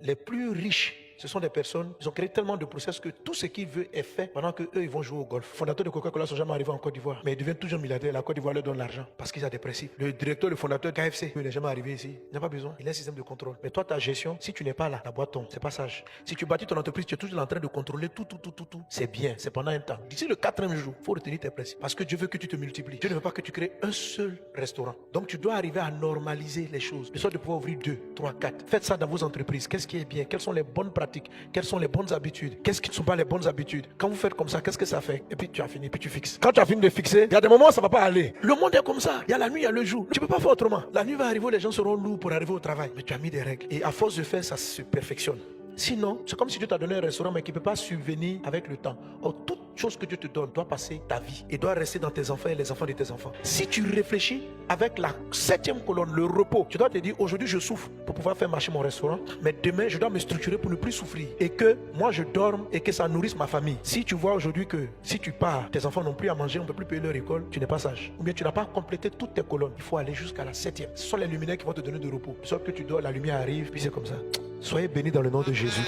Les plus riches, ce sont des personnes, ils ont créé tellement de process que tout ce qu'ils veulent est fait pendant qu'eux, ils vont jouer au golf. Les fondateurs de Coca-Cola ne sont jamais arrivés en Côte d'Ivoire, mais ils deviennent toujours milliardaires. La Côte d'Ivoire leur donne l'argent parce qu'ils ont des principes. Le directeur, le fondateur KFC, il n'est jamais arrivé ici. Il n'a pas besoin. Il a un système de contrôle. Mais toi, ta gestion, si tu n'es pas là, la boîte tombe. C'est pas sage. Si tu bâtis ton entreprise, tu es toujours en train de contrôler tout. C'est bien. C'est pendant un temps. D'ici le 4e jour, il faut retenir tes principes. Parce que Dieu veut que tu te multiplies. Dieu ne veut pas que tu crées un seul restaurant. Donc, tu dois arriver à normaliser les choses. De sorte de pouvoir ouvrir 2, 3, 4. Faites ça dans vos entreprises. Qu'est-ce qui est bien? Quelles sont les bonnes pratiques? Quelles sont les bonnes habitudes? Qu'est-ce qui ne sont pas les bonnes habitudes? Quand vous faites comme ça, qu'est-ce que ça fait? Et puis tu as fini, puis tu fixes. Quand tu as fini de fixer, il y a des moments où ça ne va pas aller. Le monde est comme ça. Il y a la nuit, il y a le jour. Tu ne peux pas faire autrement. La nuit va arriver, les gens seront lourds pour arriver au travail. Mais tu as mis des règles. Et à force de faire, ça se perfectionne. Sinon, c'est comme si Dieu t'a donné un restaurant mais qui ne peut pas subvenir avec le temps. Or, toute chose que Dieu te donne doit passer ta vie et doit rester dans tes enfants et les enfants de tes enfants. Si tu réfléchis avec la 7e colonne, le repos, tu dois te dire aujourd'hui je souffre pour pouvoir faire marcher mon restaurant, mais demain je dois me structurer pour ne plus souffrir et que moi je dorme et que ça nourrisse ma famille. Si tu vois aujourd'hui que si tu pars, tes enfants n'ont plus à manger, on ne peut plus payer leur école, tu n'es pas sage. Ou bien tu n'as pas complété toutes tes colonnes. Il faut aller jusqu'à la 7e. Ce sont les luminaires qui vont te donner du repos. Sauf que tu dors, la lumière arrive, puis c'est comme ça. Soyez bénis dans le nom de Jésus.